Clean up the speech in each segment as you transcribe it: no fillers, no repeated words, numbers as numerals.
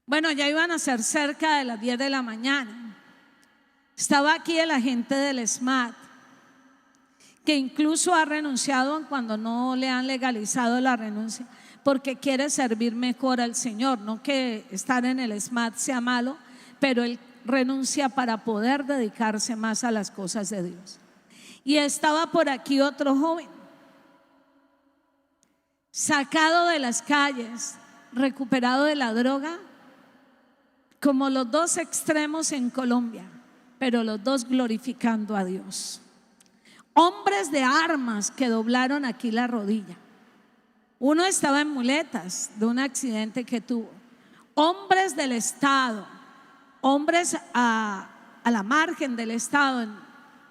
Bueno, ya iban a ser cerca de las 10 de la mañana. Estaba aquí el agente del SMAT, que incluso ha renunciado cuando no le han legalizado la renuncia, porque quiere servir mejor al Señor. No que estar en el SMAT sea malo, pero él renuncia para poder dedicarse más a las cosas de Dios. Y estaba por aquí otro joven, sacado de las calles, recuperado de la droga, como los dos extremos en Colombia, pero los dos glorificando a Dios. Hombres de armas que doblaron aquí la rodilla. Uno estaba en muletas de un accidente que tuvo. Hombres del Estado, hombres a la margen del Estado,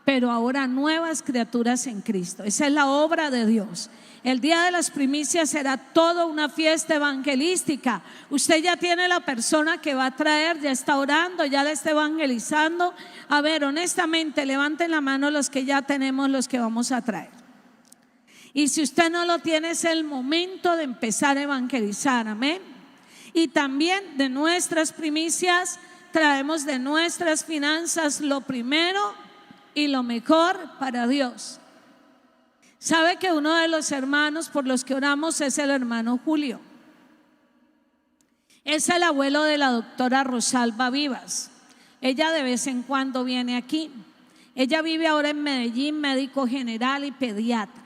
pero ahora nuevas criaturas en Cristo. Esa es la obra de Dios. El día de las primicias será toda una fiesta evangelística. Usted ya tiene la persona que va a traer, ya está orando, ya la está evangelizando. A ver, honestamente, levanten la mano los que ya tenemos, los que vamos a traer. Y si usted no lo tiene, es el momento de empezar a evangelizar, amén. Y también de nuestras primicias, traemos de nuestras finanzas lo primero y lo mejor para Dios. Sabe que uno de los hermanos por los que oramos es el hermano Julio. Es el abuelo de la doctora Rosalba Vivas. Ella de vez en cuando viene aquí. Ella vive ahora en Medellín, médico general y pediatra.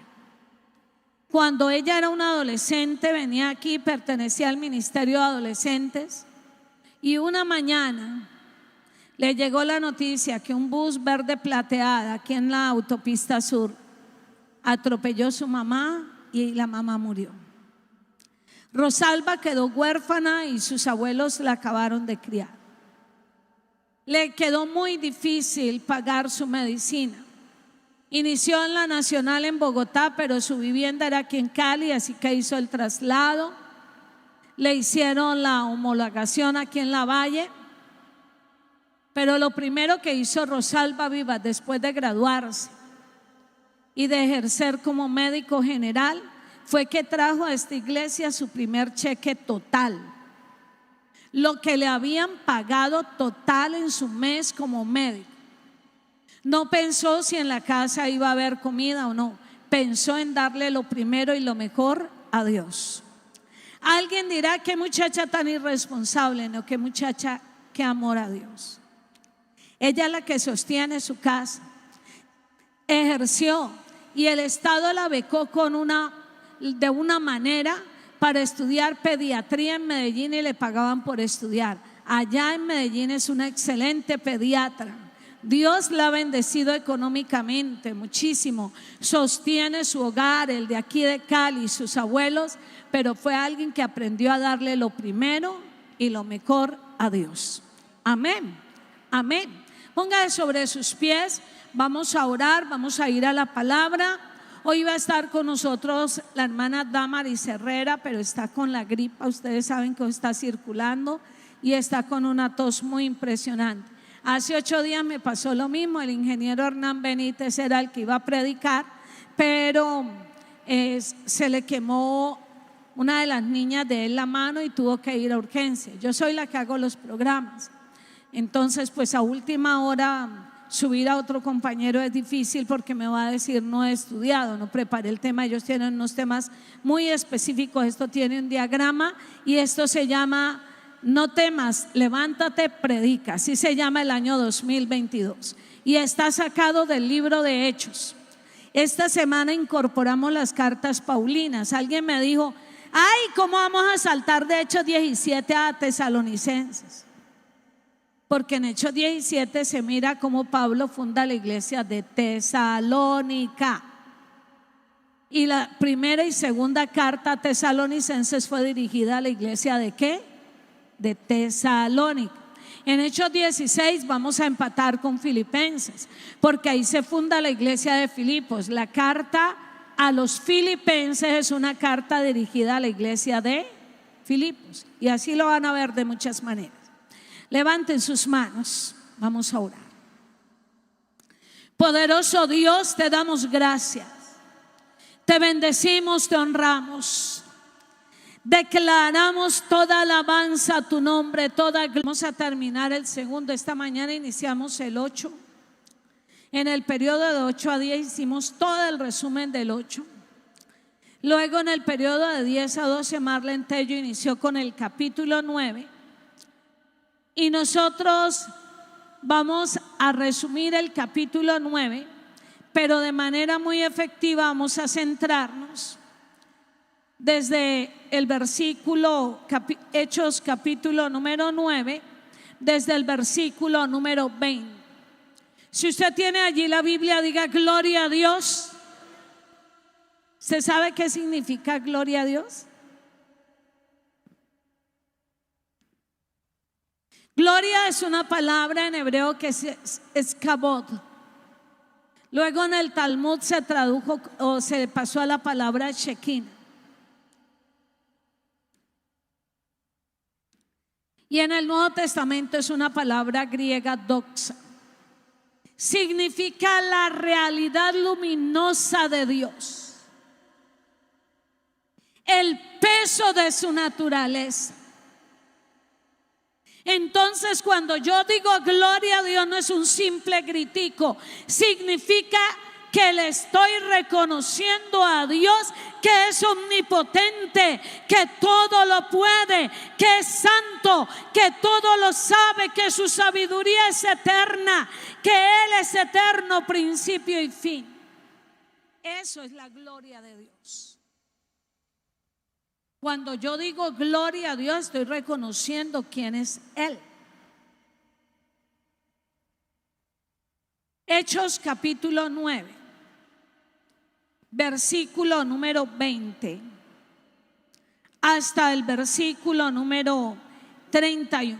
Cuando ella era una adolescente, venía aquí, pertenecía al Ministerio de Adolescentes, y una mañana le llegó la noticia que un bus verde plateada aquí en la autopista sur atropelló a su mamá y la mamá murió. Rosalba quedó huérfana y sus abuelos la acabaron de criar. Le quedó muy difícil pagar su medicina. Inició en la Nacional en Bogotá, pero su vivienda era aquí en Cali, así que hizo el traslado. Le hicieron la homologación aquí en La Valle. Pero lo primero que hizo Rosalba Vivas después de graduarse y de ejercer como médico general fue que trajo a esta iglesia su primer cheque total, lo que le habían pagado total en su mes como médico. No pensó si en la casa iba a haber comida o no, pensó en darle lo primero y lo mejor a Dios. Alguien dirá: qué muchacha tan irresponsable. No, qué muchacha, qué amor a Dios. Ella es la que sostiene su casa. Ejerció y el Estado la becó de una manera para estudiar pediatría en Medellín y le pagaban por estudiar. Allá en Medellín es una excelente pediatra. Dios la ha bendecido económicamente muchísimo. Sostiene su hogar, el de aquí de Cali, sus abuelos, pero fue alguien que aprendió a darle lo primero y lo mejor a Dios. Amén, amén. Ponga sobre sus pies, vamos a orar, vamos a ir a la palabra. Hoy va a estar con nosotros la hermana Damaris Herrera, pero está con la gripa. Ustedes saben que está circulando y está con una tos muy impresionante. Hace 8 días me pasó lo mismo. El ingeniero Hernán Benítez era el que iba a predicar, pero se le quemó una de las niñas de él la mano y tuvo que ir a urgencia. Yo soy la que hago los programas. Entonces, pues a última hora subir a otro compañero es difícil porque me va a decir: no he estudiado, no preparé el tema. Ellos tienen unos temas muy específicos. Esto tiene un diagrama y esto se llama No temas, levántate, predica. Así se llama el año 2022 y está sacado del libro de Hechos. Esta semana incorporamos las cartas paulinas. Alguien me dijo: ay, ¿cómo vamos a saltar de Hechos 17 a Tesalonicenses? Porque en Hechos 17 se mira cómo Pablo funda la iglesia de Tesalónica. Y la primera y segunda carta a Tesalonicenses fue dirigida a la iglesia de ¿qué? De Tesalónica. En Hechos 16 vamos a empatar con Filipenses, porque ahí se funda la iglesia de Filipos. La carta a los Filipenses es una carta dirigida a la iglesia de Filipos. Y así lo van a ver de muchas maneras. Levanten sus manos, vamos a orar. Poderoso Dios, te damos gracias, te bendecimos, te honramos. Declaramos toda alabanza a tu nombre, toda gloria. Vamos a terminar el segundo. Esta mañana iniciamos el 8. En el periodo de 8 a 10 hicimos todo el resumen del 8. Luego en el periodo de 10 a 12 Marlene Tello inició con el capítulo 9. Y nosotros vamos a resumir el capítulo 9, pero de manera muy efectiva vamos a centrarnos desde el versículo, Hechos capítulo número 9, desde el versículo número 20. Si usted tiene allí la Biblia, diga gloria a Dios. ¿Se sabe qué significa gloria a Dios? Gloria es una palabra en hebreo que es kabod. Luego en el Talmud se tradujo o se pasó a la palabra shekinah. Y en el Nuevo Testamento es una palabra griega doxa. Significa la realidad luminosa de Dios, el peso de su naturaleza. Entonces cuando yo digo gloria a Dios no es un simple gritico, significa que le estoy reconociendo a Dios que es omnipotente, que todo lo puede, que es santo, que todo lo sabe, que su sabiduría es eterna, que Él es eterno, principio y fin. Eso es la gloria de Dios. Cuando yo digo gloria a Dios, estoy reconociendo quién es Él. Hechos capítulo 9, versículo número 20 hasta el versículo número 31.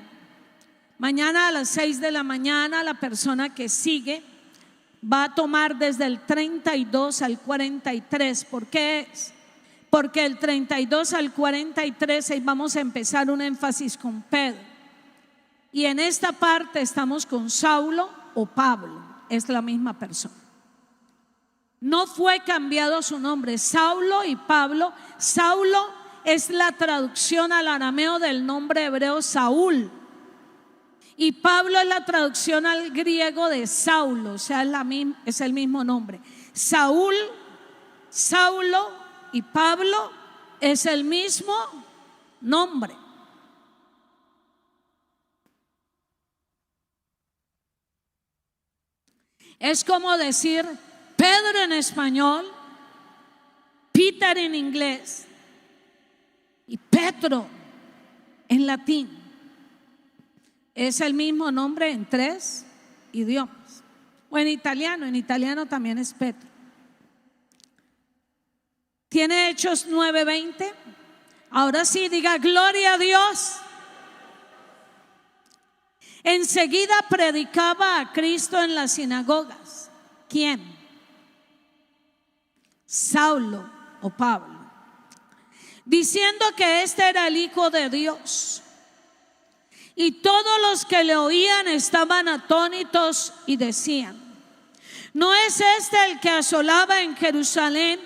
Mañana a las 6 de la mañana la persona que sigue va a tomar desde el 32 al 43. ¿Por qué es? Porque el 32 al 43 ahí vamos a empezar un énfasis con Pedro. Y en esta parte estamos con Saulo o Pablo, es la misma persona. No fue cambiado su nombre, Saulo y Pablo. Saulo es la traducción al arameo del nombre hebreo Saúl. Y Pablo es la traducción al griego de Saulo, o sea, es el mismo nombre. Saúl, Saulo y Pablo es el mismo nombre. Es como decir Pedro en español, Peter en inglés y Petro en latín. Es el mismo nombre en 3 idiomas. O en italiano también es Petro. ¿Tiene Hechos 9:20? Ahora sí, diga gloria a Dios. Enseguida predicaba a Cristo en las sinagogas. ¿Quién? Saulo o Pablo, diciendo que este era el Hijo de Dios. Y todos los que le oían estaban atónitos y decían: ¿no es este el que asolaba en Jerusalén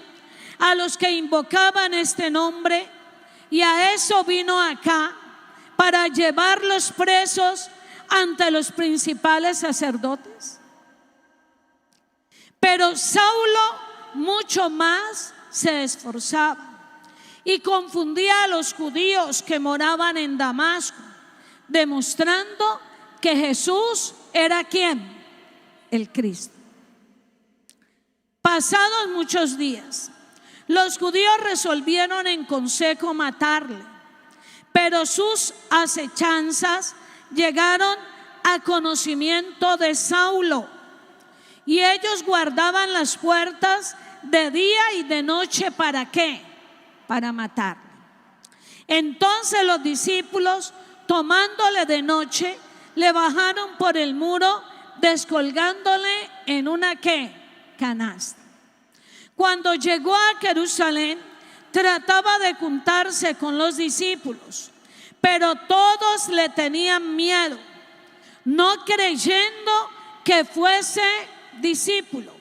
a los que invocaban este nombre? Y a eso vino acá, para llevarlos presos ante los principales sacerdotes. Pero Saulo mucho más se esforzaba y confundía a los judíos que moraban en Damasco, demostrando que Jesús era ¿quién? El Cristo. Pasados muchos días, los judíos resolvieron en consejo matarle, pero sus acechanzas llegaron a conocimiento de Saulo, y ellos guardaban las puertas de día y de noche. ¿Para qué? Para matarle. Entonces los discípulos, tomándole de noche, le bajaron por el muro, descolgándole en una ¿qué? Canasta. Cuando llegó a Jerusalén, trataba de juntarse con los discípulos, pero todos le tenían miedo, no creyendo que fuese discípulo.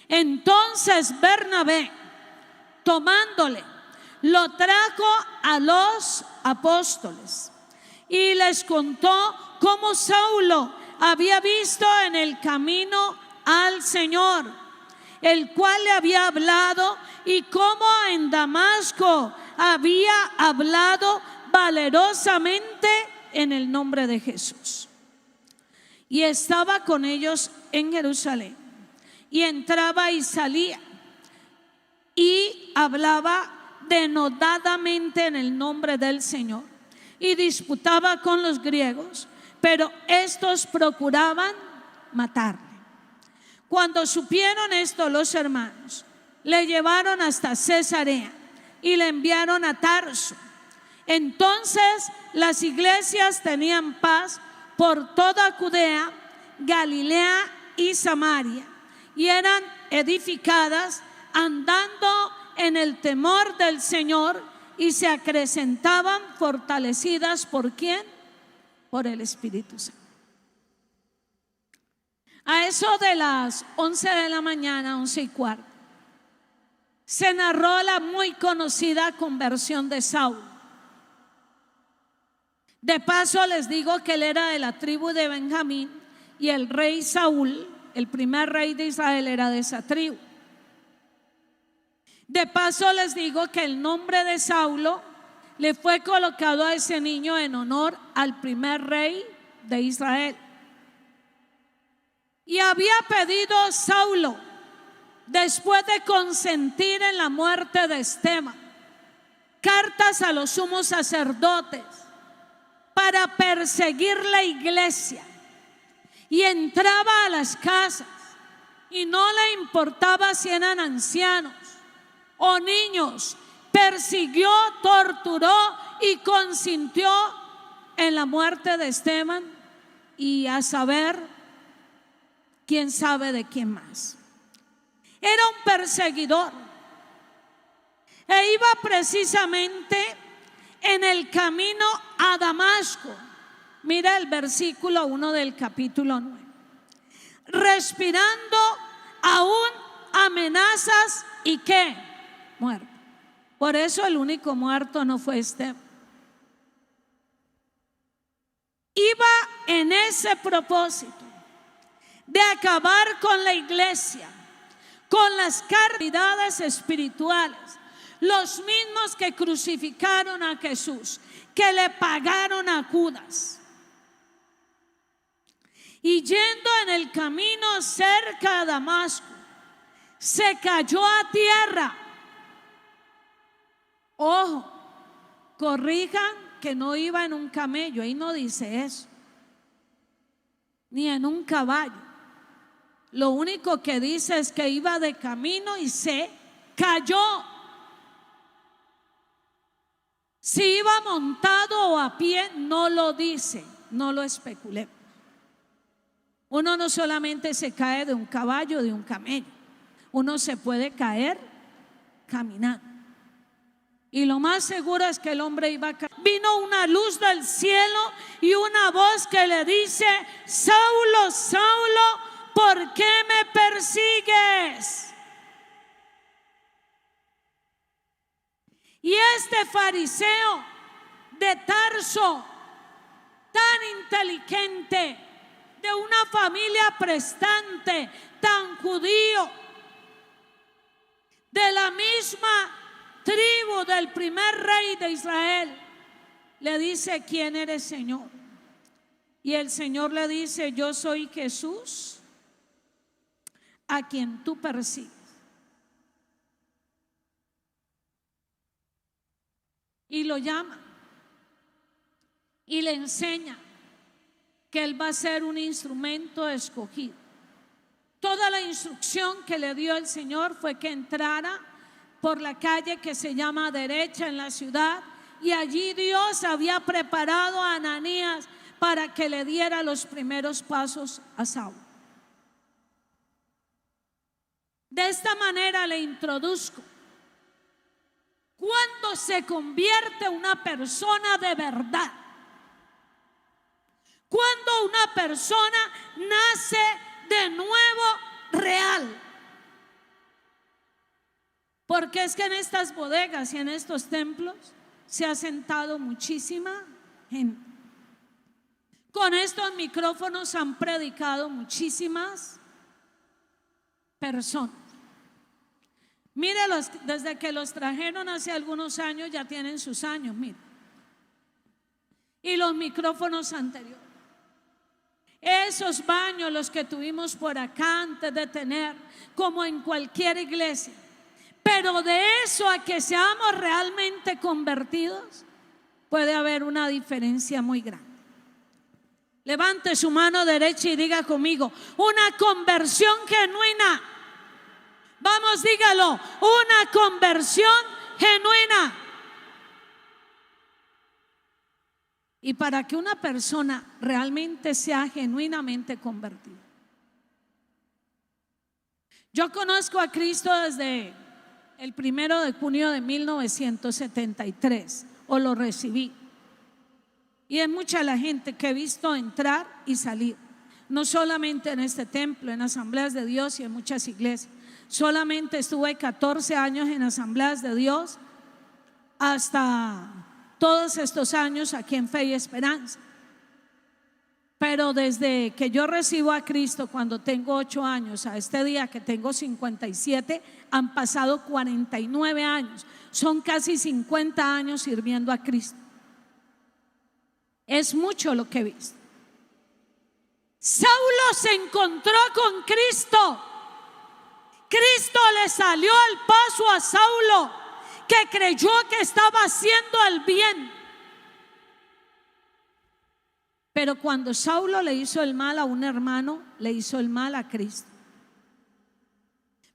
Entonces Bernabé, tomándole, lo trajo a los apóstoles y les contó cómo Saulo había visto en el camino al Señor, el cual le había hablado, y cómo en Damasco había hablado valerosamente en el nombre de Jesús. Y estaba con ellos en Jerusalén, y entraba y salía, y hablaba denodadamente en el nombre del Señor, y disputaba con los griegos, pero estos procuraban matarle. Cuando supieron esto los hermanos, le llevaron hasta Cesarea y le enviaron a Tarso. Entonces las iglesias tenían paz por toda Judea, Galilea y Samaria, y eran edificadas andando en el temor del Señor, y se acrecentaban fortalecidas ¿por quién? Por el Espíritu Santo. A eso de las 11 de la mañana, 11:15, se narró la muy conocida conversión de Saulo. De paso les digo que él era de la tribu de Benjamín, y el rey Saúl, el primer rey de Israel, era de esa tribu. De paso les digo que el nombre de Saulo le fue colocado a ese niño en honor al primer rey de Israel. Y había pedido Saulo, después de consentir en la muerte de Esteban, cartas a los sumos sacerdotes para perseguir la iglesia, y entraba a las casas y no le importaba si eran ancianos o niños, persiguió, torturó y consintió en la muerte de Esteban, y a saber quién sabe de quién más. Era un perseguidor e iba precisamente en el camino a Damasco. Mira el versículo 1 del capítulo 9. Respirando aún amenazas y ¿qué? Muerte. Por eso el único muerto no fue Esteban. Iba en ese propósito de acabar con la iglesia, con las caridades espirituales, los mismos que crucificaron a Jesús, que le pagaron a Judas. Y yendo en el camino cerca a Damasco, se cayó a tierra. Ojo, corrijan que no iba en un camello, ahí no dice eso, ni en un caballo. Lo único que dice es que iba de camino y se cayó. Si iba montado o a pie no lo dice, no lo especulé. Uno no solamente se cae de un caballo o de un camello, uno se puede caer caminando. Y lo más seguro es que el hombre iba a caer. Vino una luz del cielo y una voz que le dice: Saulo, Saulo, ¿por qué me persigues? Y este fariseo de Tarso, tan inteligente, de una familia prestante, tan judío, de la misma tribu del primer rey de Israel, le dice: ¿quién eres, Señor? Y el Señor le dice: yo soy Jesús, a quien tú persigues. Y lo llama y le enseña que él va a ser un instrumento escogido. Toda la instrucción que le dio el Señor fue que entrara por la calle que se llama Derecha en la ciudad, y allí Dios había preparado a Ananías para que le diera los primeros pasos a Saulo. De esta manera le introduzco. Cuando se convierte una persona de verdad, cuando una persona nace de nuevo real. Porque es que en estas bodegas y en estos templos se ha sentado muchísima gente. Con estos micrófonos han predicado muchísimas personas. Mírelos, desde que los trajeron hace algunos años ya tienen sus años, mire. Y los micrófonos anteriores. Esos baños, los que tuvimos por acá antes de tener, como en cualquier iglesia. Pero de eso a que seamos realmente convertidos, puede haber una diferencia muy grande. Levante su mano derecha y diga conmigo: una conversión genuina. Vamos, dígalo: una conversión genuina. Y para que una persona realmente sea genuinamente convertida. Yo conozco a Cristo desde el 1 de junio de 1973, o lo recibí. Y es mucha la gente que he visto entrar y salir, no solamente en este templo, en Asambleas de Dios y en muchas iglesias. Solamente estuve 14 años en Asambleas de Dios, hasta todos estos años aquí en Fe y Esperanza. Pero desde que yo recibo a Cristo, cuando tengo 8 años, a este día que tengo 57, han pasado 49 años. Son casi 50 años sirviendo a Cristo. Es mucho lo que he visto. Saulo se encontró con Cristo. Cristo le salió al paso a Saulo, que creyó que estaba haciendo el bien. Pero cuando Saulo le hizo el mal a un hermano, le hizo el mal a Cristo.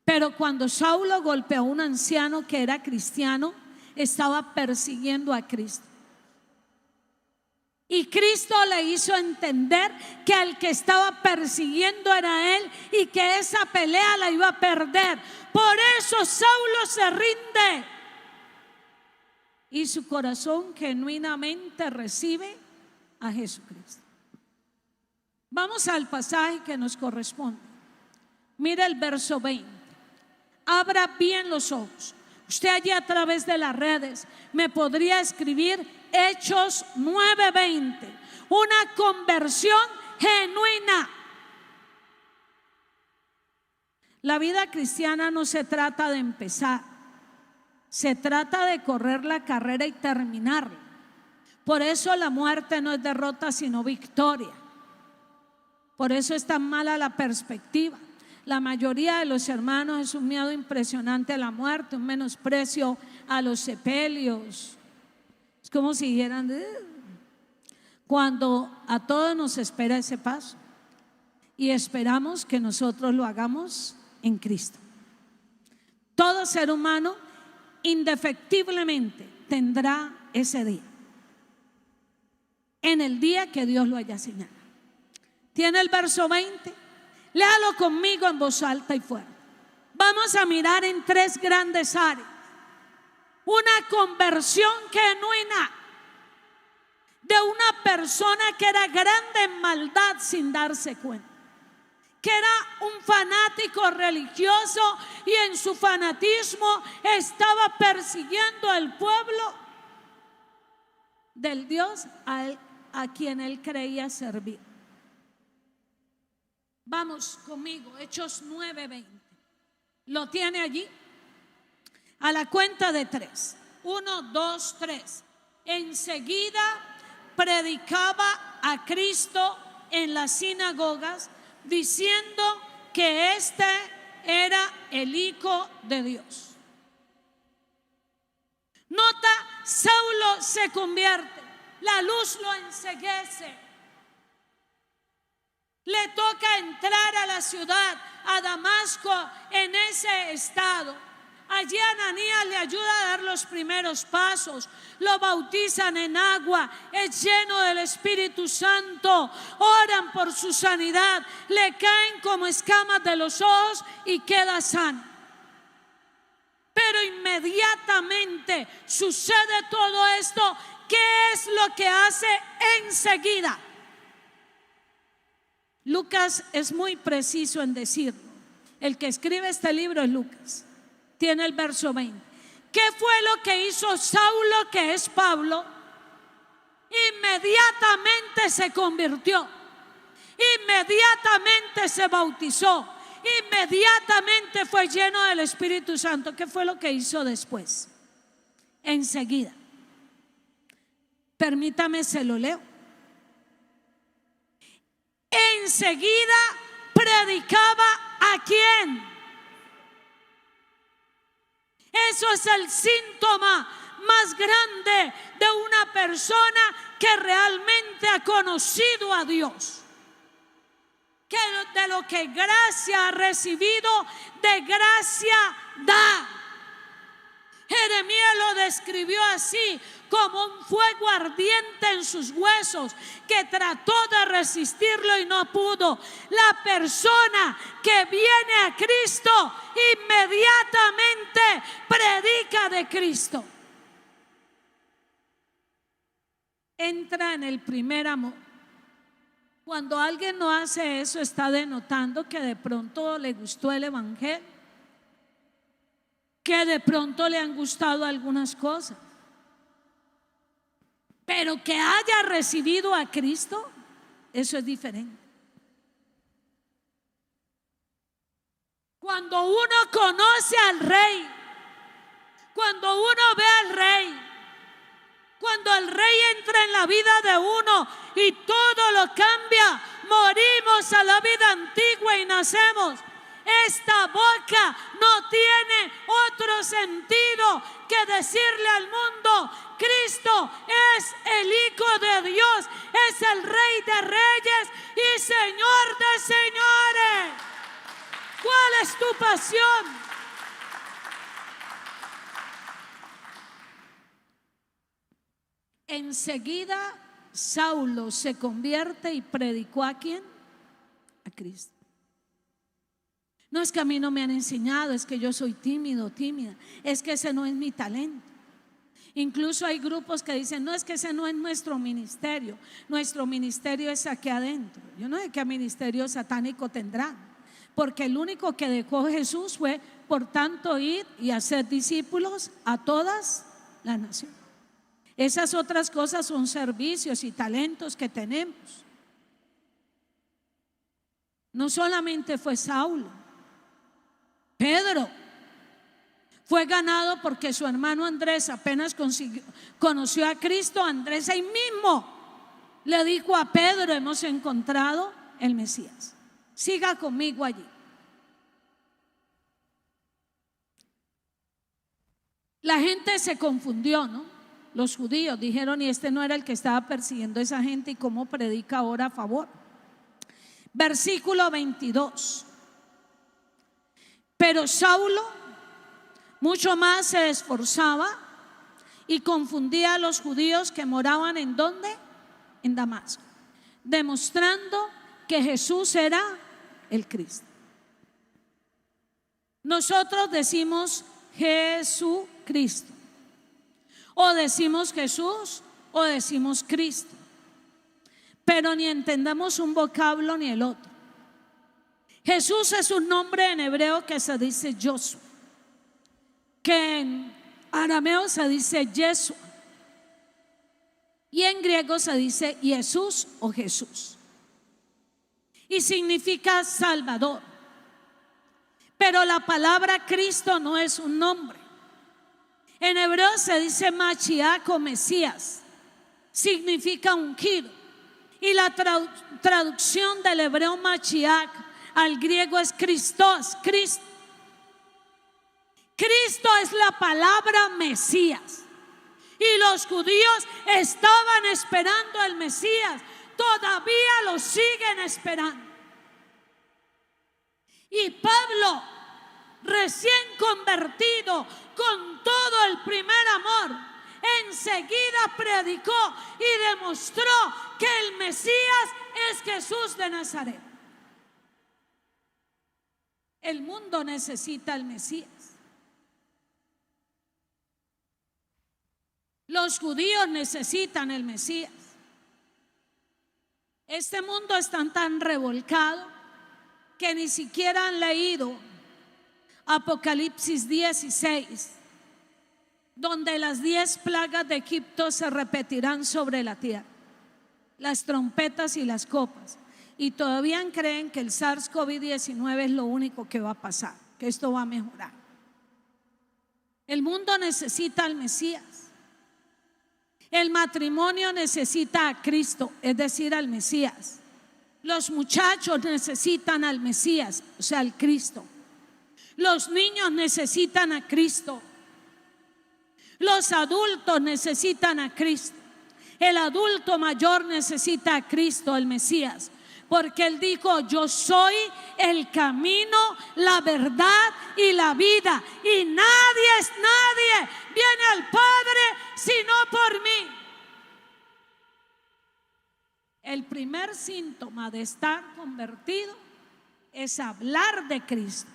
Pero cuando Saulo golpeó a un anciano que era cristiano, estaba persiguiendo a Cristo. Y Cristo le hizo entender que al que estaba persiguiendo era él y que esa pelea la iba a perder. Por eso Saulo se rinde y su corazón genuinamente recibe a Jesucristo. Vamos al pasaje que nos corresponde. Mira el verso 20. Abra bien los ojos. Usted allí a través de las redes me podría escribir Hechos 9:20. Una conversión genuina. La vida cristiana no se trata de empezar, se trata de correr la carrera y terminarla. Por eso la muerte no es derrota sino victoria. Por eso es tan mala la perspectiva. La mayoría de los hermanos es un miedo impresionante a la muerte, un menosprecio a los sepelios. Es como si dijeran, cuando a todos nos espera ese paso. Y esperamos que nosotros lo hagamos en Cristo. Todo ser humano indefectiblemente tendrá ese día, en el día que Dios lo haya señalado. ¿Tiene el verso 20? Léalo conmigo en voz alta y fuerte. Vamos a mirar en 3 grandes áreas. Una conversión genuina de una persona que era grande en maldad sin darse cuenta, que era un fanático religioso y en su fanatismo estaba persiguiendo al pueblo del Dios a quien él creía servir. Vamos conmigo, Hechos 9:20. ¿Lo tiene allí? A la cuenta de 3. 1, 2, 3. Enseguida predicaba a Cristo en las sinagogas, diciendo que este era el Hijo de Dios. Nota, Saulo se convierte, la luz lo enceguece. Le toca entrar a la ciudad, a Damasco, en ese estado. Allí Ananías le ayuda a dar los primeros pasos. Lo bautizan en agua, es lleno del Espíritu Santo. Oran por su sanidad, le caen como escamas de los ojos y queda sano. Pero inmediatamente sucede todo esto. ¿Qué es lo que hace enseguida? Lucas es muy preciso en decirlo. El que escribe este libro es Lucas. tiene el verso 20. ¿Qué fue lo que hizo Saulo, que es Pablo? Inmediatamente se convirtió, inmediatamente se bautizó, inmediatamente fue lleno del Espíritu Santo. ¿Qué fue lo que hizo después? Enseguida, permítame, se lo leo. Enseguida predicaba ¿a quién? Eso es el síntoma más grande de una persona que realmente ha conocido a Dios, que de lo que gracia ha recibido, de gracia da. Jeremías lo describió así, como un fuego ardiente en sus huesos, que trató de resistirlo y no pudo. La persona que viene a Cristo inmediatamente predica de Cristo. Entra en el primer amor. Cuando alguien no hace eso, está denotando que de pronto le gustó el evangelio, que de pronto le han gustado algunas cosas, pero que haya recibido a Cristo, eso es diferente. Cuando uno conoce al Rey, cuando uno ve al Rey, cuando el Rey entra en la vida de uno y todo lo cambia, morimos a la vida antigua y nacemos. Esta boca no tiene otro sentido que decirle al mundo: Cristo es el Hijo de Dios, es el Rey de Reyes y Señor de Señores. ¿Cuál es tu pasión? Enseguida Saulo se convierte y predicó ¿a quién? A Cristo. No es que a mí no me han enseñado, es que yo soy tímido, tímida, es que ese no es mi talento. Incluso hay grupos que dicen: no, es que ese no es nuestro ministerio es aquí adentro. Yo no sé qué ministerio satánico tendrán, porque el único que dejó Jesús fue: por tanto, ir y hacer discípulos a todas las naciones. Esas otras cosas son servicios y talentos que tenemos. No solamente fue Saulo, Pedro fue ganado porque su hermano Andrés apenas conoció a Cristo. Andrés ahí mismo le dijo a Pedro: hemos encontrado el Mesías, siga conmigo allí. La gente se confundió, ¿no? Los judíos dijeron: y este no era el que estaba persiguiendo a esa gente, y cómo predica ahora a favor. Versículo 22. Pero Saulo mucho más se esforzaba y confundía a los judíos que moraban ¿en dónde? En Damasco, demostrando que Jesús era el Cristo. Nosotros decimos Jesucristo, o decimos Jesús, o decimos Cristo, pero ni entendamos un vocablo ni el otro. Jesús es un nombre en hebreo que se dice Josué, que en arameo se dice Yeshua, y en griego se dice Jesús o Jesús, y significa Salvador. Pero la palabra Cristo no es un nombre. En hebreo se dice Mashiach o Mesías, significa ungido, y la traducción del hebreo Mashiach al griego es Christos, Cristo. Cristo es la palabra Mesías, y los judíos estaban esperando al Mesías, todavía lo siguen esperando. Y Pablo, recién convertido, con todo el primer amor, enseguida predicó y demostró que el Mesías es Jesús de Nazaret. El mundo necesita al Mesías. Los judíos necesitan el Mesías. Este mundo está tan revolcado que ni siquiera han leído Apocalipsis 16, donde las 10 plagas de Egipto se repetirán sobre la tierra, las trompetas y las copas. Y todavía creen que el SARS-CoV-19 es lo único que va a pasar, que esto va a mejorar. El mundo necesita al Mesías. El matrimonio necesita a Cristo, es decir, al Mesías. Los muchachos necesitan al Mesías, o sea, al Cristo. Los niños necesitan a Cristo. Los adultos necesitan a Cristo. El adulto mayor necesita a Cristo, el Mesías, porque Él dijo: yo soy el camino, la verdad y la vida, y nadie viene al Padre sino por mí. El primer síntoma de estar convertido es hablar de Cristo.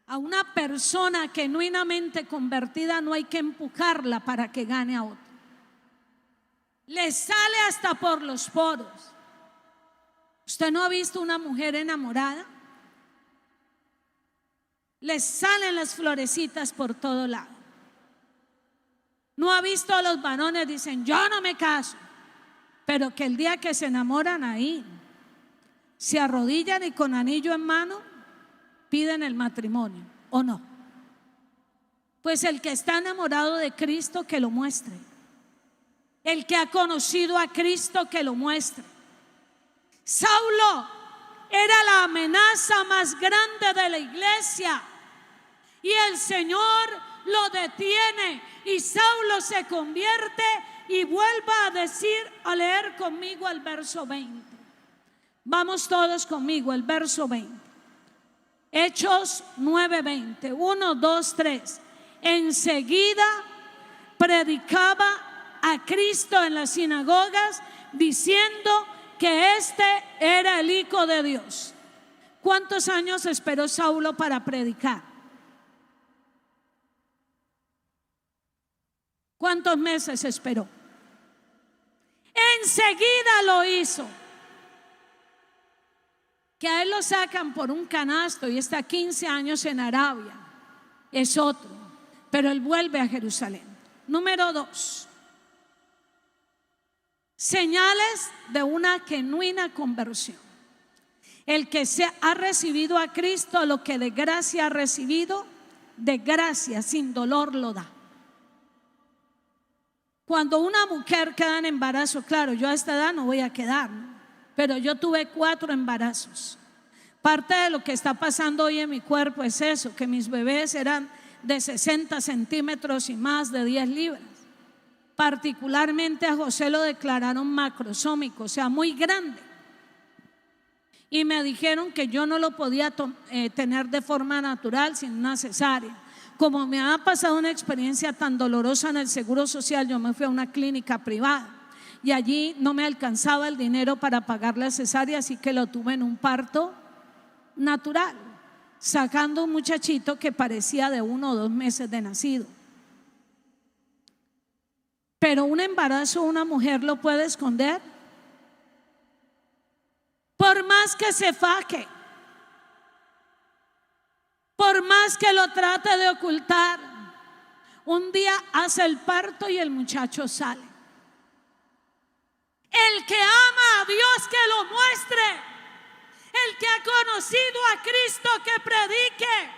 A una persona genuinamente convertida no hay que empujarla para que gane a otro. Le sale hasta por los poros. ¿Usted no ha visto una mujer enamorada? Les salen las florecitas por todo lado. ¿No ha visto a los varones? Dicen: yo no me caso. Pero que el día que se enamoran, ahí se arrodillan y con anillo en mano piden el matrimonio, ¿o no? Pues el que está enamorado de Cristo, que lo muestre. El que ha conocido a Cristo, que lo muestre. Saulo era la amenaza más grande de la iglesia, y el Señor lo detiene, y Saulo se convierte. Y vuelva a decir, a leer conmigo el verso 20. Vamos todos conmigo, el verso 20. Hechos 9:20. 1, 2, 3. Enseguida predicaba a Cristo en las sinagogas, diciendo que este era el Hijo de Dios. ¿Cuántos años esperó Saulo para predicar? ¿Cuántos meses esperó? Enseguida lo hizo. Que a él lo sacan por un canasto y está 15 años en Arabia, es otro, pero él vuelve a Jerusalén. Número 2, señales de una genuina conversión. El que ha recibido a Cristo, lo que de gracia ha recibido, de gracia, sin dolor lo da. Cuando una mujer queda en embarazo, claro, yo a esta edad no voy a quedar, ¿no? Pero yo tuve 4 embarazos. Parte de lo que está pasando hoy en mi cuerpo es eso, que mis bebés eran de 60 centímetros y más de 10 libras. Particularmente a José lo declararon macrosómico, o sea, muy grande. Y me dijeron que yo no lo podía tener de forma natural, sin una cesárea. Como me ha pasado una experiencia tan dolorosa en el Seguro Social, yo me fui a una clínica privada y allí no me alcanzaba el dinero para pagar la cesárea, así que lo tuve en un parto natural, sacando un muchachito que parecía de 1 o 2 meses de nacido. Pero un embarazo una mujer lo puede esconder, por más que se faje, por más que lo trate de ocultar. Un día hace el parto y el muchacho sale. El que ama a Dios, que lo muestre. El que ha conocido a Cristo, que predique.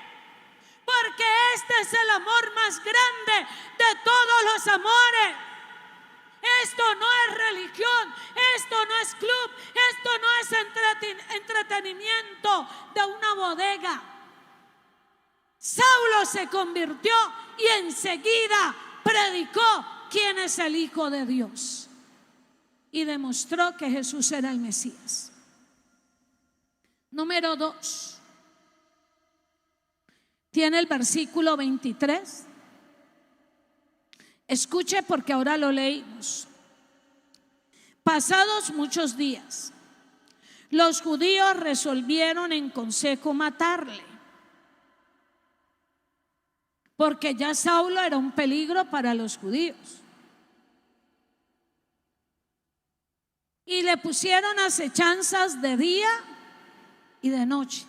Porque este es el amor más grande de todos los amores. Esto no es religión, esto no es club, esto no es entretenimiento de una bodega. Saulo se convirtió y enseguida predicó quién es el Hijo de Dios y demostró que Jesús era el Mesías. Número 2, tiene el versículo 23. Escuche, porque ahora lo leímos. Pasados muchos días, los judíos resolvieron en consejo matarle, porque ya Saulo era un peligro para los judíos. Y le pusieron acechanzas de día y de noche.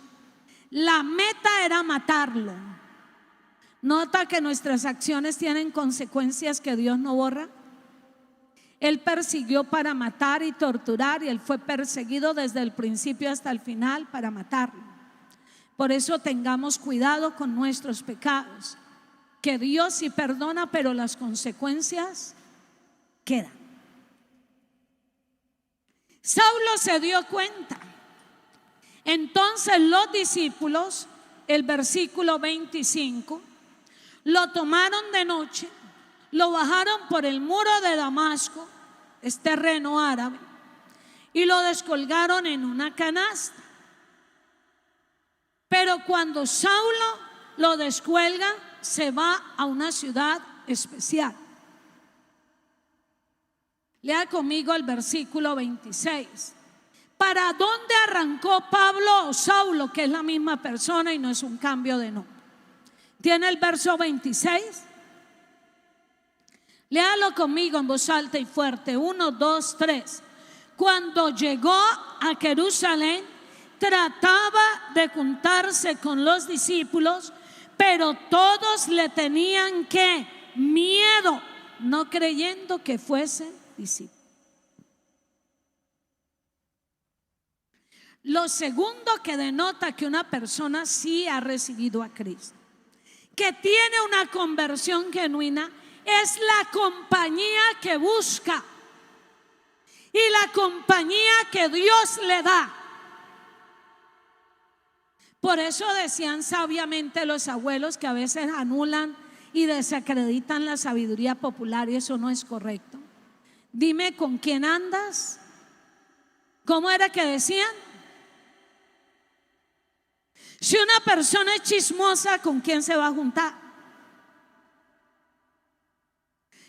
La meta era matarlo. Nota que nuestras acciones tienen consecuencias que Dios no borra. Él persiguió para matar y torturar, y él fue perseguido desde el principio hasta el final para matarlo. Por eso tengamos cuidado con nuestros pecados, que Dios sí perdona, pero las consecuencias quedan. Saulo se dio cuenta. Entonces los discípulos, el versículo 25, lo tomaron de noche, lo bajaron por el muro de Damasco, es terreno árabe, y lo descolgaron en una canasta. Pero cuando Saulo lo descuelga, se va a una ciudad especial. Lea conmigo el versículo 26. ¿Para dónde arrancó Pablo o Saulo, que es la misma persona y no es un cambio de nombre? ¿Tiene el verso 26? Léalo conmigo en voz alta y fuerte. 1, 2, 3. Cuando llegó a Jerusalén, trataba de juntarse con los discípulos, pero todos le tenían ¿qué? Miedo, no creyendo que fuese discípulo. Lo segundo que denota que una persona sí ha recibido a Cristo, que tiene una conversión genuina, es la compañía que busca y la compañía que Dios le da. Por eso decían sabiamente los abuelos que a veces anulan y desacreditan la sabiduría popular, y eso no es correcto. Dime con quién andas. ¿Cómo era que decían? Si una persona es chismosa, ¿con quién se va a juntar?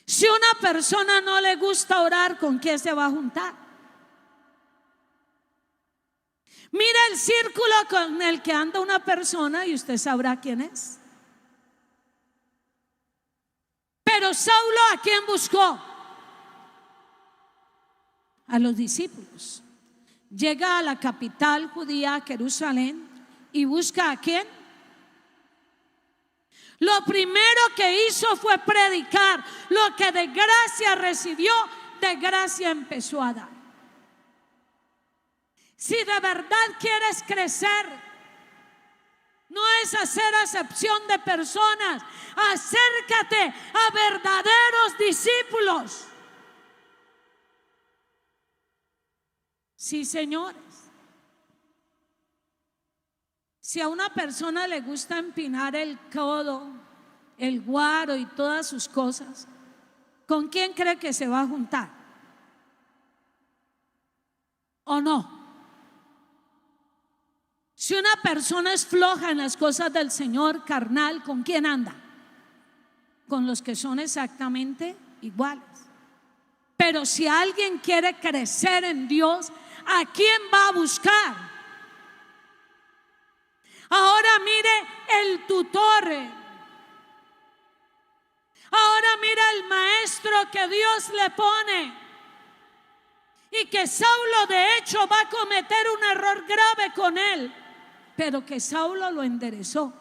Si una persona no le gusta orar, ¿con quién se va a juntar? Mira el círculo con el que anda una persona y usted sabrá quién es. Pero Saulo, ¿a quién buscó? A los discípulos. Llega a la capital judía, Jerusalén, y busca ¿a quién? Lo primero que hizo fue predicar. Lo que de gracia recibió, de gracia empezó a dar. Si de verdad quieres crecer, no es hacer acepción de personas. Acércate a verdaderos discípulos. Sí, señores. Si a una persona le gusta empinar el codo, el guaro y todas sus cosas, ¿con quién cree que se va a juntar? ¿O no? Si una persona es floja en las cosas del Señor, carnal, ¿con quién anda? Con los que son exactamente iguales. Pero si alguien quiere crecer en Dios, ¿a quién va a buscar? Ahora mire el tutor. Ahora mira el maestro que Dios le pone. Y que Saulo de hecho va a cometer un error grave con él, pero que Saulo lo enderezó.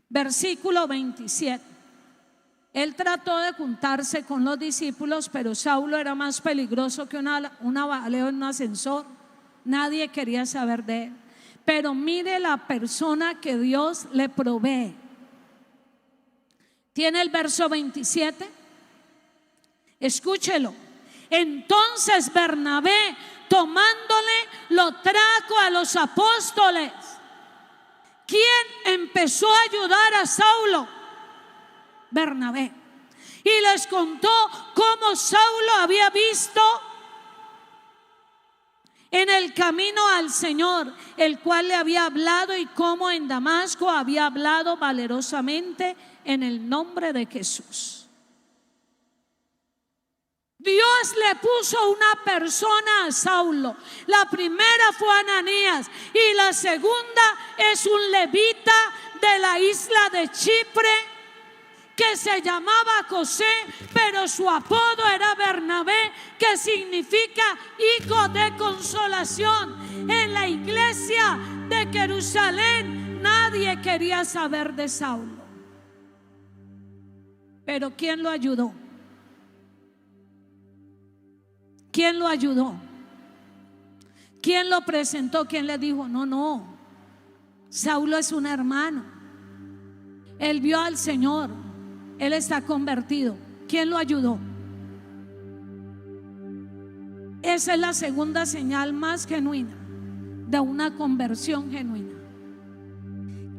Versículo 27. Él trató de juntarse con los discípulos, pero Saulo era más peligroso que una baleo en un ascensor. Nadie quería saber de él. Pero mire la persona que Dios le provee. ¿Tiene el verso 27? Escúchelo. Entonces Bernabé, tomándole, lo trajo a los apóstoles. ¿Quién empezó a ayudar a Saulo? Bernabé. Y les contó cómo Saulo había visto en el camino al Señor, el cual le había hablado, y cómo en Damasco había hablado valerosamente en el nombre de Jesús. Dios le puso una persona a Saulo. La primera fue Ananías y la segunda es un levita de la isla de Chipre que se llamaba José, pero su apodo era Bernabé, que significa hijo de consolación. En la iglesia de Jerusalén nadie quería saber de Saulo. Pero ¿quién lo ayudó? ¿Quién lo ayudó? ¿Quién lo presentó? ¿Quién le dijo? No, Saulo es un hermano. Él vio al Señor, él está convertido. ¿Quién lo ayudó? Esa es la segunda señal más genuina de una conversión genuina.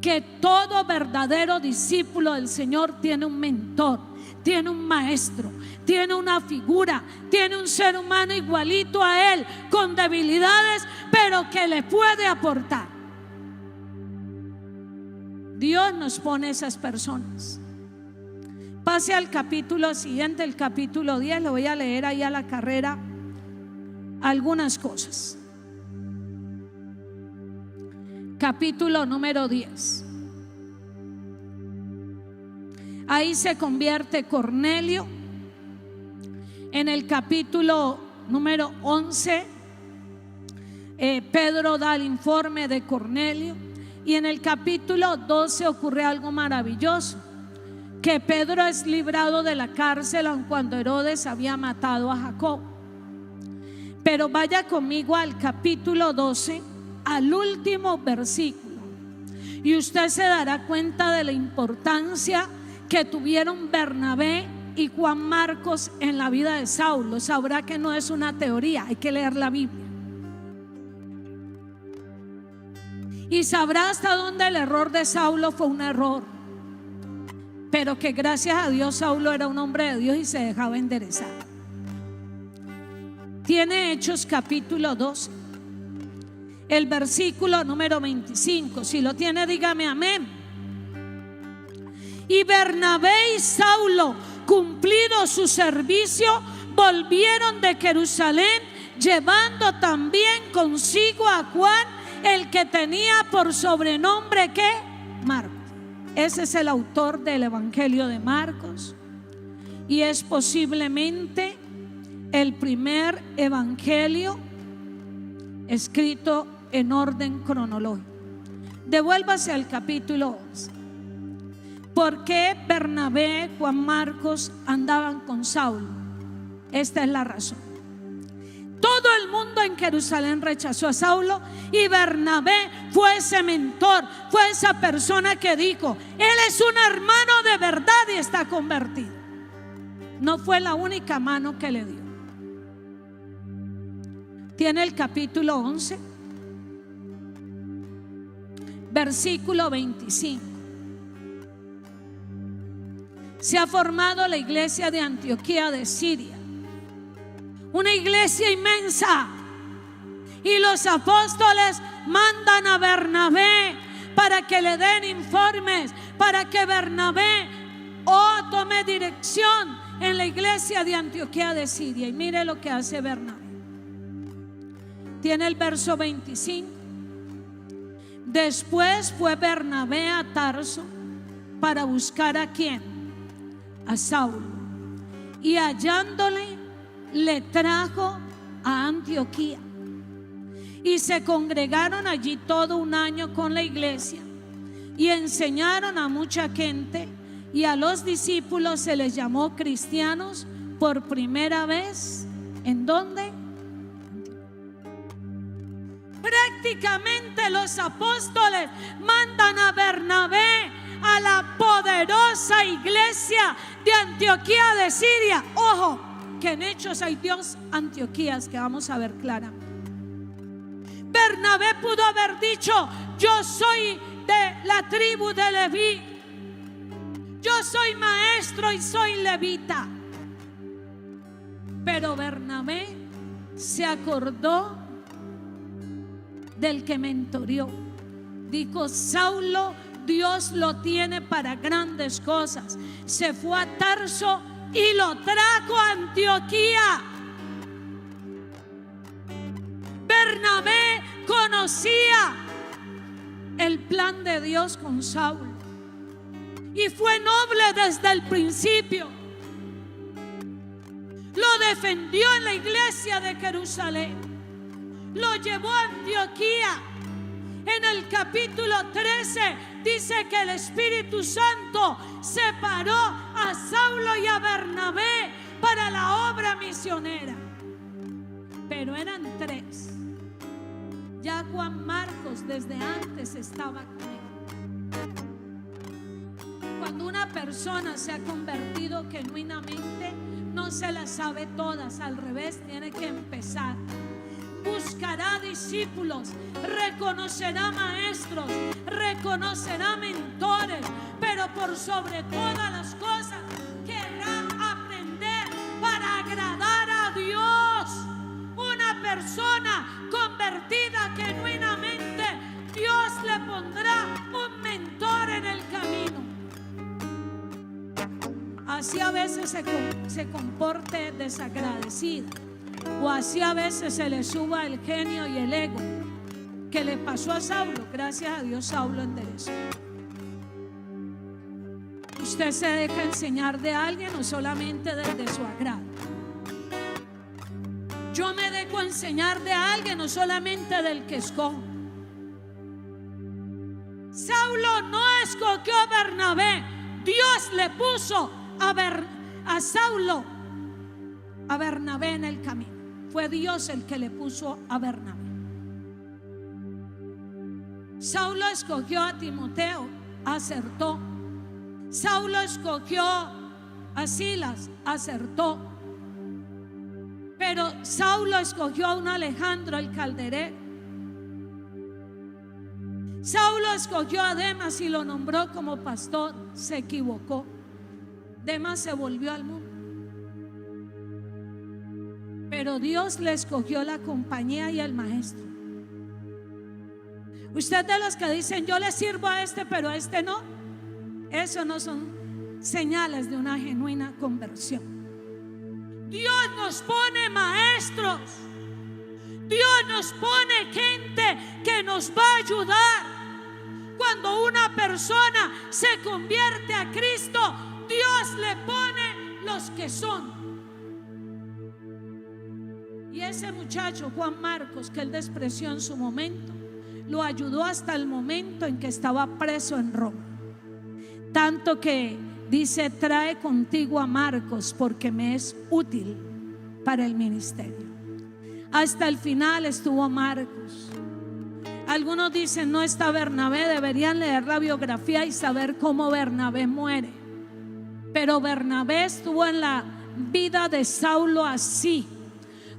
Que todo verdadero discípulo del Señor tiene un mentor, tiene un maestro, tiene una figura, tiene un ser humano igualito a él, con debilidades, pero que le puede aportar. Dios nos pone esas personas. Pase al capítulo siguiente, el capítulo 10. Le voy a leer ahí a la carrera algunas cosas. Capítulo número 10. Ahí se convierte Cornelio. En el capítulo número 11, Pedro da el informe de Cornelio. Y en el capítulo 12 ocurre algo maravilloso, que Pedro es librado de la cárcel aun cuando Herodes había matado a Jacob. Pero vaya conmigo al capítulo 12, al último versículo, y usted se dará cuenta de la importancia que tuvieron Bernabé y Juan Marcos en la vida de Saulo. Sabrá que no es una teoría, hay que leer la Biblia. Y sabrá hasta dónde el error de Saulo fue un error, pero que gracias a Dios Saulo era un hombre de Dios y se dejaba enderezar. Tiene Hechos capítulo 12, el versículo número 25. Si lo tiene, dígame amén. Y Bernabé y Saulo, cumplido su servicio, volvieron de Jerusalén, llevando también consigo a Juan, el que tenía por sobrenombre ¿qué? Marcos. Ese es el autor del Evangelio de Marcos, y es posiblemente el primer evangelio escrito en orden cronológico. Devuélvase al capítulo 11. ¿Por qué Bernabé, Juan Marcos andaban con Saulo? Esta es la razón. Todo el mundo en Jerusalén rechazó a Saulo, y Bernabé fue ese mentor, fue esa persona que dijo: él es un hermano de verdad y está convertido. No fue la única mano que le dio. Tiene el capítulo 11, versículo 25. Se ha formado la iglesia de Antioquía de Siria, una iglesia inmensa, y los apóstoles mandan a Bernabé para que le den informes, para que Bernabé tome dirección en la iglesia de Antioquía de Siria. Y mire lo que hace Bernabé. Tiene el verso 25. Después fue Bernabé a Tarso para buscar ¿a quién? A Saulo, y hallándole le trajo a Antioquía, y se congregaron allí todo un año con la iglesia, y enseñaron a mucha gente, y a los discípulos se les llamó cristianos por primera vez. ¿En dónde? Prácticamente los apóstoles mandan a Bernabé a la poderosa iglesia de Antioquía de Siria. Ojo, que en Hechos hay dos Antioquías que vamos a ver claramente. Bernabé pudo haber dicho: yo soy de la tribu de Leví, yo soy maestro y soy levita. Pero Bernabé se acordó del que mentoreó. Dijo: Saulo, Dios lo tiene para grandes cosas. Se fue a Tarso y lo trajo a Antioquía. Bernabé conocía el plan de Dios con Saulo, y fue noble desde el principio. Lo defendió en la iglesia de Jerusalén, lo llevó a Antioquía. En el capítulo 13 dice que el Espíritu Santo separó a Saulo y a Bernabé para la obra misionera. Pero eran 3. Ya Juan Marcos desde antes estaba con él. Cuando una persona se ha convertido genuinamente, no se las sabe todas, al revés, tiene que empezar. Buscará discípulos, reconocerá maestros, reconocerá mentores, pero por sobre todas las cosas querrá aprender para agradar a Dios. Una persona convertida genuinamente, Dios le pondrá un mentor en el camino. Así a veces se comporte desagradecida, o así a veces se le suba el genio y el ego, que le pasó a Saulo. Gracias a Dios Saulo enderezó. ¿Usted se deja enseñar de alguien o solamente del de su agrado? Yo me dejo enseñar de alguien o solamente del que escojo. Saulo no escogió a Bernabé, Dios le puso a Saulo, a Bernabé en el camino. Fue Dios el que le puso a Bernabé. Saulo escogió a Timoteo, acertó. Saulo escogió a Silas, acertó. Pero Saulo escogió a un Alejandro el calderero. Saulo escogió a Demas y lo nombró como pastor. Se equivocó. Demas se volvió al mundo. Pero Dios le escogió la compañía y el maestro. Usted de los que dicen yo le sirvo a este pero a este no, eso no son señales de una genuina conversión. Dios nos pone maestros, Dios nos pone gente que nos va a ayudar. Cuando una persona se convierte a Cristo, Dios le pone los que son. Y ese muchacho Juan Marcos, que él despreció en su momento, lo ayudó hasta el momento en que estaba preso en Roma. Tanto que dice: trae contigo a Marcos porque me es útil para el ministerio. Hasta el final estuvo Marcos. Algunos dicen no está Bernabé. Deberían leer la biografía y saber cómo Bernabé muere. Pero Bernabé estuvo en la vida de Saulo así,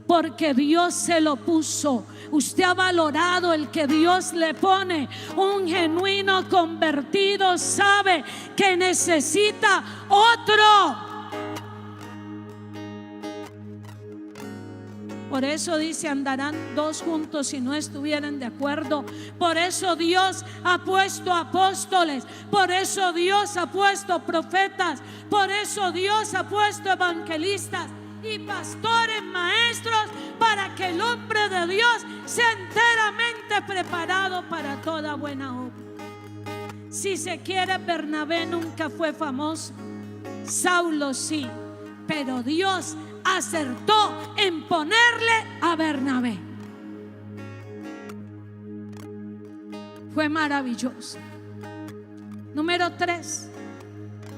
porque Dios se lo puso. Usted ha valorado el que Dios le pone. Un genuino convertido sabe que necesita otro. Por eso dice: andarán 2 juntos si no estuvieren de acuerdo. Por eso Dios ha puesto apóstoles. Por eso Dios ha puesto profetas. Por eso Dios ha puesto evangelistas y pastores, maestros, para que el hombre de Dios sea enteramente preparado para toda buena obra. Si se quiere, Bernabé nunca fue famoso, Saulo sí, pero Dios acertó en ponerle a Bernabé. Fue maravilloso. Número 3,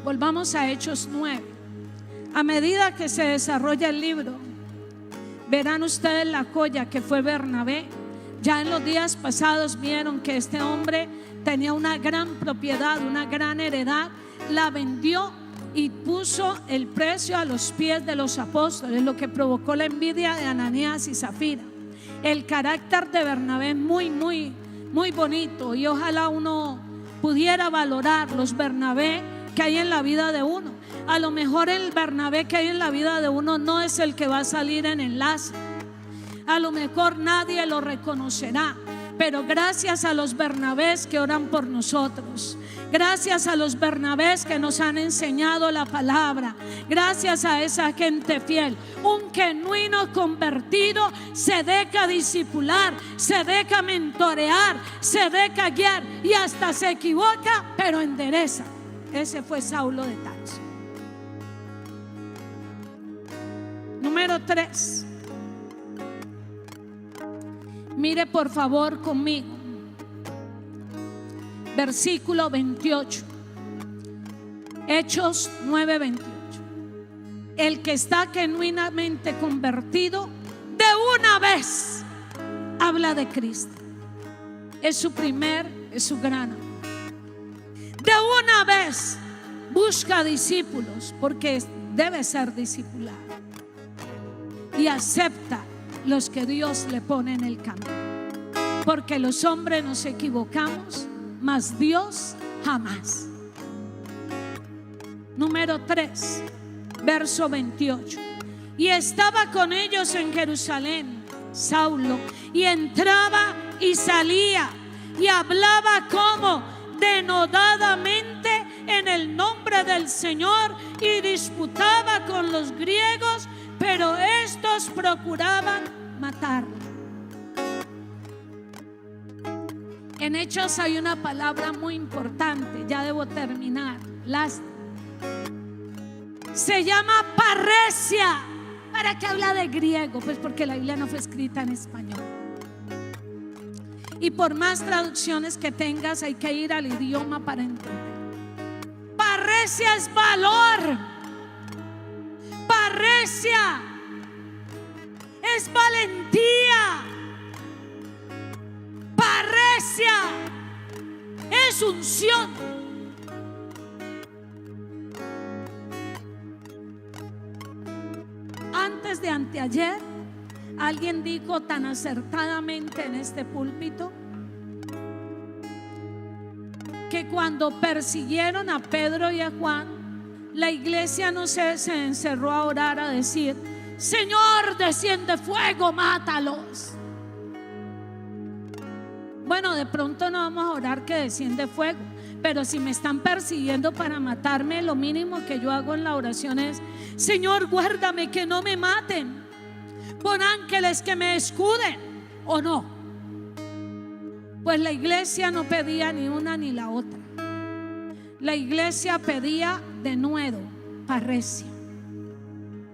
volvamos a Hechos 9. A medida que se desarrolla el libro, verán ustedes la joya que fue Bernabé. Ya en los días pasados vieron que este hombre tenía una gran propiedad, una gran heredad. La vendió y puso el precio a los pies de los apóstoles, lo que provocó la envidia de Ananías y Zafira. El carácter de Bernabé es muy bonito, y ojalá uno pudiera valorar los Bernabé que hay en la vida de uno. A lo mejor el Bernabé que hay en la vida de uno no es el que va a salir en enlace. A lo mejor nadie lo reconocerá, pero gracias a los Bernabés que oran por nosotros, gracias a los Bernabés que nos han enseñado la palabra, gracias a esa gente fiel, un genuino convertido se deja discipular, se deja mentorear, se deja guiar y hasta se equivoca, pero endereza. Ese fue Saulo de Tarso. Número 3. Mire por favor conmigo. Versículo 28. Hechos 9:28. El que está genuinamente convertido, de una vez habla de Cristo. Es su grano. De una vez busca discípulos, porque debe ser discipulado, y acepta los que Dios le pone en el camino, porque los hombres nos equivocamos, mas Dios jamás. Número 3, verso 28. Y estaba con ellos en Jerusalén Saulo, y entraba y salía y hablaba como denodadamente en el nombre del Señor, y disputaba con los griegos, pero estos procuraban matarlo. En Hechos hay una palabra muy importante, ya debo terminar. Se llama parresia. ¿Para qué habla de griego? Pues porque la Biblia no fue escrita en español. Y por más traducciones que tengas, hay que ir al idioma para entender. Parresia es valor. Parresia es valentía. Parresia es unción. Antes de anteayer, alguien dijo tan acertadamente en este púlpito que cuando persiguieron a Pedro y a Juan, la iglesia no se encerró a orar, a decir: Señor, desciende fuego, mátalos. Bueno, de pronto no vamos a orar que desciende fuego, pero si me están persiguiendo para matarme, lo mínimo que yo hago en la oración es: Señor, guárdame, que no me maten. Pon ángeles que me escuden, ¿o no? Pues la iglesia no pedía ni una ni la otra. La iglesia pedía denuedo, parresia.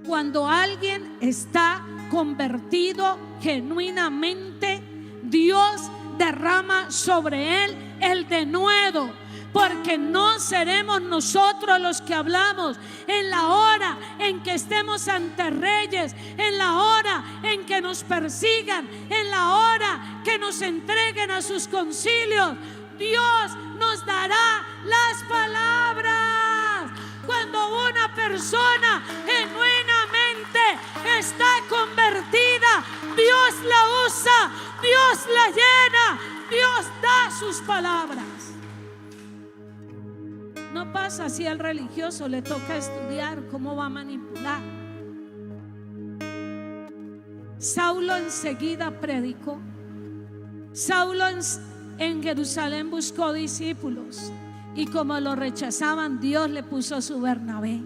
Cuando alguien está convertido genuinamente, Dios derrama sobre él el denuedo, porque no seremos nosotros los que hablamos en la hora en que estemos ante reyes, en la hora en que nos persigan, en la hora que nos entreguen a sus concilios. Dios nos dará las palabras. Cuando una persona genuinamente está convertida, Dios la usa, Dios la llena, Dios da sus palabras. No pasa si al religioso le toca estudiar cómo va a manipular. Saulo enseguida predicó. Saulo en Jerusalén buscó discípulos, y como lo rechazaban, Dios le puso a su Bernabé.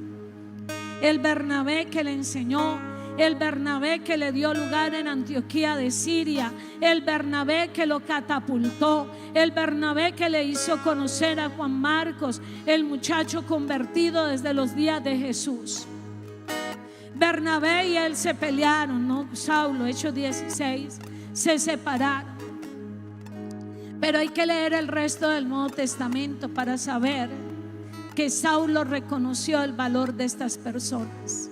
El Bernabé que le enseñó, el Bernabé que le dio lugar en Antioquía de Siria, el Bernabé que lo catapultó, el Bernabé que le hizo conocer a Juan Marcos, el muchacho convertido desde los días de Jesús. Bernabé y él se pelearon, ¿no? Saulo, Hechos 16, se separaron. Pero hay que leer el resto del Nuevo Testamento para saber que Saulo reconoció el valor de estas personas.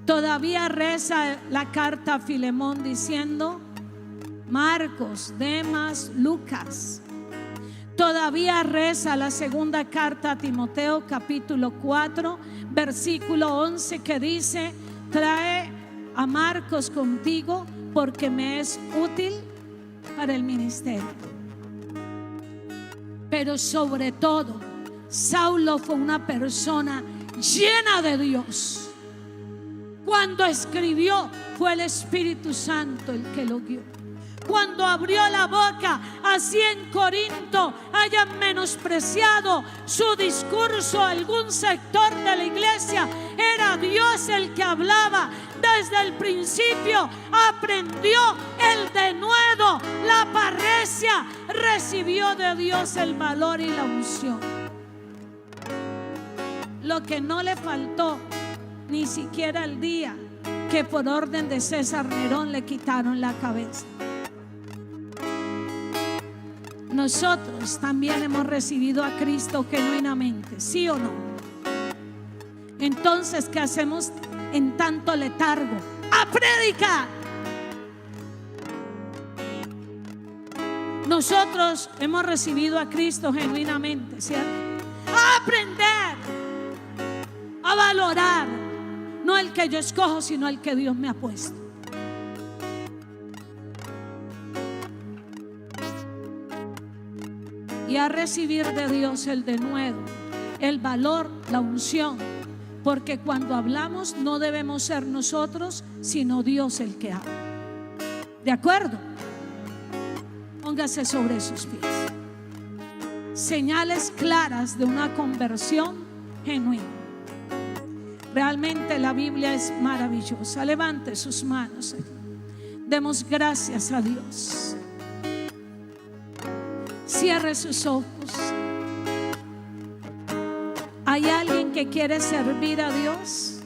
Todavía reza la carta a Filemón diciendo: Marcos, Demas, Lucas. Todavía reza la segunda carta a Timoteo, capítulo 4, versículo 11, que dice: trae a Marcos contigo porque me es útil para el ministerio. Pero sobre todo, Saulo fue una persona llena de Dios. Cuando escribió, fue el Espíritu Santo el que lo guió. Cuando abrió la boca, así en Corinto hayan menospreciado su discurso algún sector de la iglesia, era Dios el que hablaba. Desde el principio aprendió el denuedo, la parresia, recibió de Dios el valor y la unción. lo que no le faltó ni siquiera el día que por orden de César Nerón le quitaron la cabeza. Nosotros también hemos recibido a Cristo genuinamente, ¿sí o no? Entonces, ¿qué hacemos en tanto letargo? ¡A predicar! Nosotros hemos recibido a Cristo genuinamente, ¿cierto? A aprender, a valorar, no el que yo escojo, sino el que Dios me ha puesto. Y a recibir de Dios el denuedo, el valor, la unción, porque cuando hablamos no debemos ser nosotros, sino Dios el que habla. ¿De acuerdo? Póngase sobre sus pies. Señales claras de una conversión genuina. Realmente la Biblia es maravillosa. Levante sus manos. Demos gracias a Dios. Cierre sus ojos. ¿Hay alguien que quiere servir a Dios?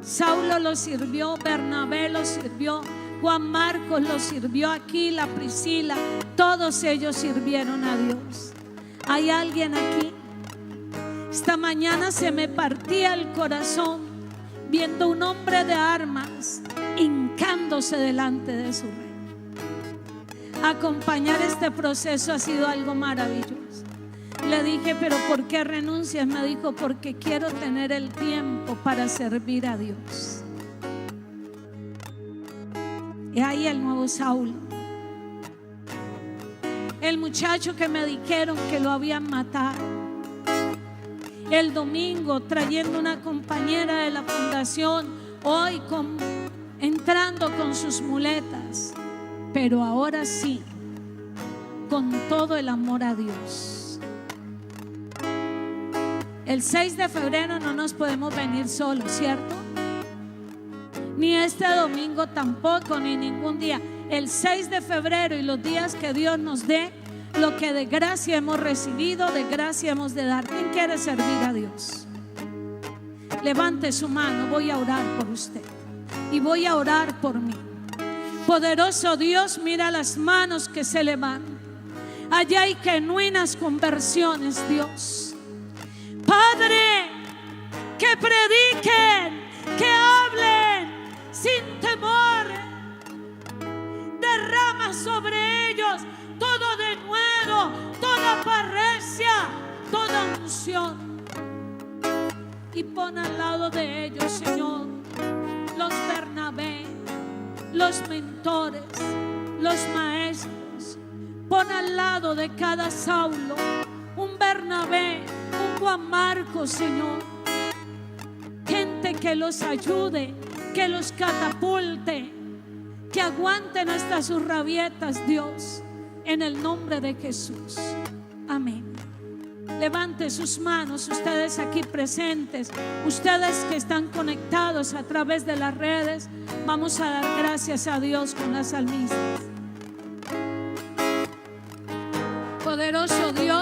Saulo lo sirvió, Bernabé lo sirvió, Juan Marcos lo sirvió, Aquila, Priscila, todos ellos sirvieron a Dios. ¿Hay alguien aquí? Esta mañana se me partía el corazón viendo un hombre de armas hincándose delante de su rey. Acompañar este proceso ha sido algo maravilloso. Le dije, pero ¿por qué renuncias? Me dijo, porque quiero tener el tiempo para servir a Dios. Y ahí el nuevo Saulo, el muchacho que me dijeron que lo habían matado. El domingo trayendo una compañera de la fundación, hoy entrando con sus muletas, pero ahora sí, con todo el amor a Dios. El 6 de febrero no nos podemos venir solos, ¿cierto? Ni este domingo tampoco, ni ningún día. El 6 de febrero y los días que Dios nos dé, lo que de gracia hemos recibido, de gracia hemos de dar. ¿Quién quiere servir a Dios? Levante su mano, voy a orar por usted y voy a orar por mí. Poderoso Dios, mira las manos que se levantan. Allá hay genuinas conversiones, Dios. Padre, que prediquen, que hablen sin temor. Derrama sobre ellos todo denuedo, toda parresia, toda unción. Y pon al lado de ellos, Señor, los Bernabé, los mentores, los maestros. Pon al lado de cada Saulo un Bernabé, un Juan Marcos, Señor. Gente que los ayude, que los catapulte, que aguanten hasta sus rabietas, Dios, en el nombre de Jesús. Amén. Levante sus manos, ustedes aquí presentes, ustedes que están conectados a través de las redes. Vamos a dar gracias a Dios con las salmistas. Poderoso Dios.